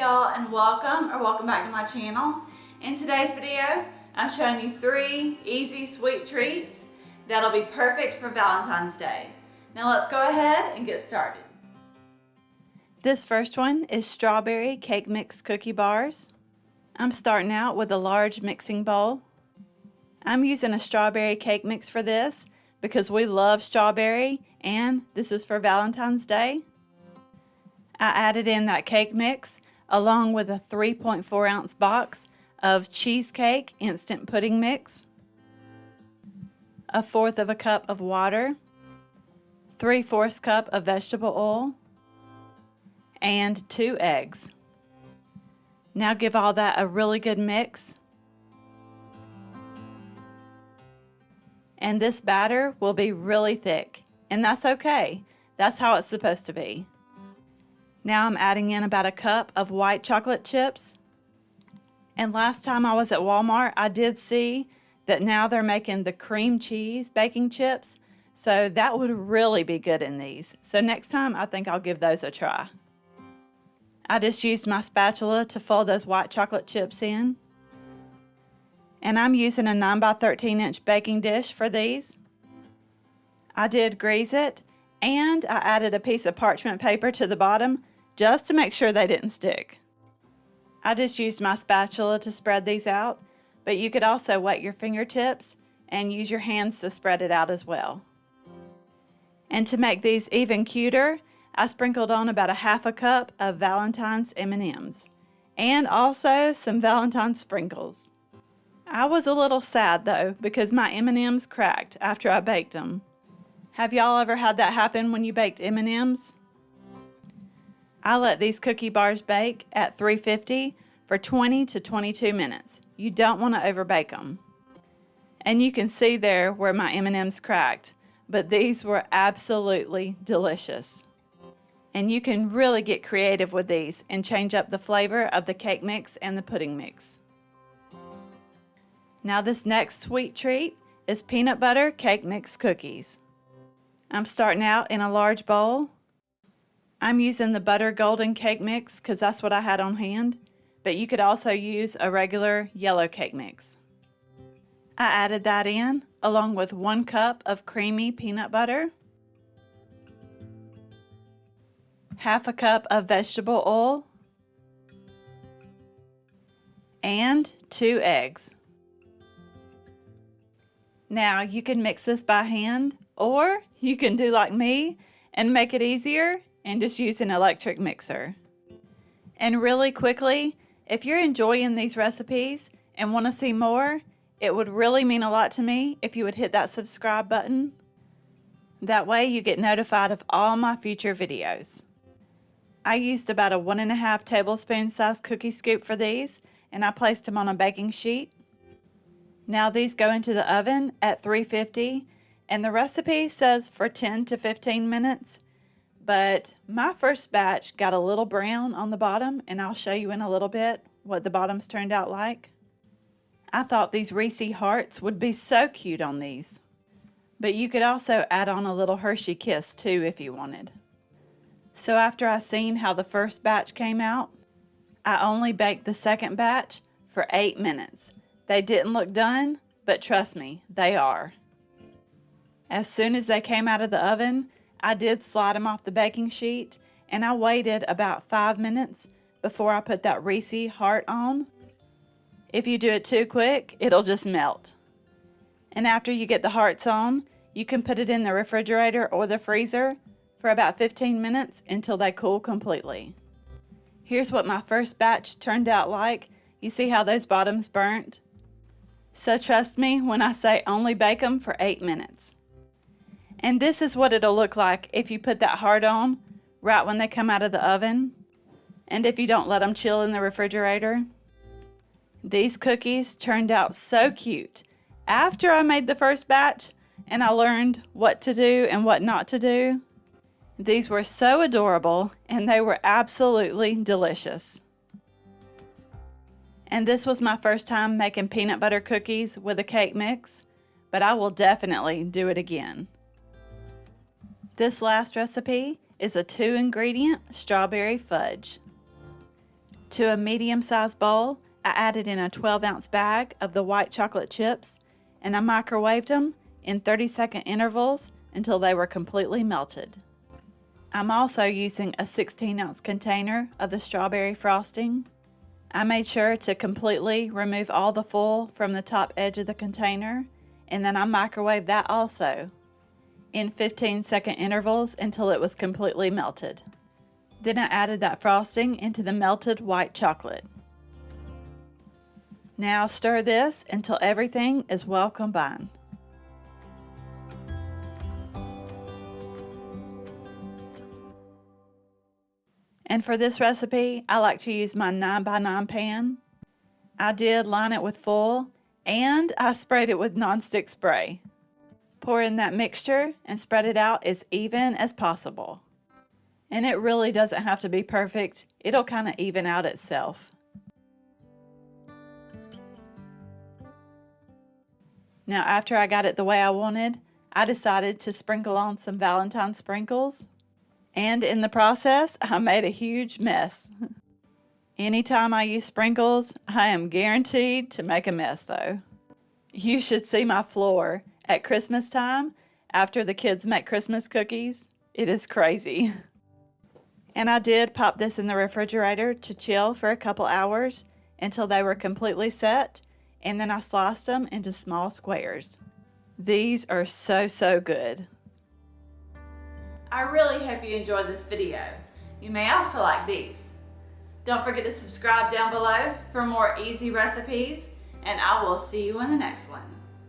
y'all, and welcome back to my channel. In today's video, I'm showing you 3 easy sweet treats that'll be perfect for Valentine's Day. Now let's go ahead and get started. This first one is strawberry cake mix cookie bars. I'm starting out with a large mixing bowl. I'm using a strawberry cake mix for this because we love strawberry and this is for Valentine's Day. I added in that cake mix along with a 3.4 ounce box of cheesecake instant pudding mix, 1/4 of a cup of water, 3/4 cup of vegetable oil, and 2 eggs. Now give all that a really good mix. And this batter will be really thick, and that's okay. That's how it's supposed to be. Now I'm adding in about a cup of white chocolate chips. And last time I was at Walmart, I did see that now they're making the cream cheese baking chips. So that would really be good in these. So next time I think I'll give those a try. I just used my spatula to fold those white chocolate chips in. And I'm using a 9x13 inch baking dish for these. I did grease it, and I added a piece of parchment paper to the bottom just to make sure they didn't stick. I just used my spatula to spread these out, but you could also wet your fingertips and use your hands to spread it out as well. And to make these even cuter, I sprinkled on about 1/2 cup of Valentine's M&Ms and also some Valentine's sprinkles. I was a little sad though because my M&Ms cracked after I baked them. Have y'all ever had that happen when you baked M&Ms? I let these cookie bars bake at 350 for 20 to 22 minutes. You don't want to overbake them. And you can see there where my M&Ms cracked, but these were absolutely delicious. And you can really get creative with these and change up the flavor of the cake mix and the pudding mix. Now this next sweet treat is peanut butter cake mix cookies. I'm starting out in a large bowl. I'm using the butter golden cake mix because that's what I had on hand, but you could also use a regular yellow cake mix. I added that in along with 1 cup of creamy peanut butter, 1/2 cup of vegetable oil, and 2 eggs. Now you can mix this by hand, or you can do like me and make it easier and just use an electric mixer. And really quickly, if you're enjoying these recipes and want to see more, it would really mean a lot to me if you would hit that subscribe button. That way you get notified of all my future videos. I used about a 1.5 tablespoon size cookie scoop for these, and I placed them on a baking sheet. Now these go into the oven at 350, and the recipe says for 10 to 15 minutes. But my first batch got a little brown on the bottom, and I'll show you in a little bit what the bottoms turned out like. I thought these Reese hearts would be so cute on these. But you could also add on a little Hershey kiss too if you wanted. So after I seen how the first batch came out, I only baked the second batch for 8 minutes. They didn't look done, but trust me, they are. As soon as they came out of the oven, I did slide them off the baking sheet, and I waited about 5 minutes before I put that Reese heart on. If you do it too quick, it'll just melt. And after you get the hearts on, you can put it in the refrigerator or the freezer for about 15 minutes until they cool completely. Here's what my first batch turned out like. You see how those bottoms burnt? So trust me when I say only bake them for 8 minutes. And this is what it'll look like if you put that heart on right when they come out of the oven, and if you don't let them chill in the refrigerator. These cookies turned out so cute. After I made the first batch and I learned what to do and what not to do, these were so adorable and they were absolutely delicious. And this was my first time making peanut butter cookies with a cake mix, but I will definitely do it again. This last recipe is a 2-ingredient strawberry fudge. To a medium-sized bowl, I added in a 12-ounce bag of the white chocolate chips, and I microwaved them in 30-second intervals until they were completely melted. I'm also using a 16-ounce container of the strawberry frosting. I made sure to completely remove all the foil from the top edge of the container, and then I microwaved that also in 15-second intervals until it was completely melted. Then I added that frosting into the melted white chocolate. Now stir this until everything is well combined. And for this recipe, I like to use my 9x9 pan. I did line it with foil, and I sprayed it with nonstick spray. Pour in that mixture and spread it out as even as possible. And it really doesn't have to be perfect. It'll kind of even out itself. Now after I got it the way I wanted, I decided to sprinkle on some Valentine sprinkles. And in the process, I made a huge mess. Anytime I use sprinkles, I am guaranteed to make a mess though. You should see my floor at Christmas time after the kids make Christmas cookies. It is crazy. And I did pop this in the refrigerator to chill for a couple hours until they were completely set, and then I sliced them into small squares. These are so good. I really hope you enjoyed this video. You may also like these. Don't forget to subscribe down below for more easy recipes, and I will see you in the next one.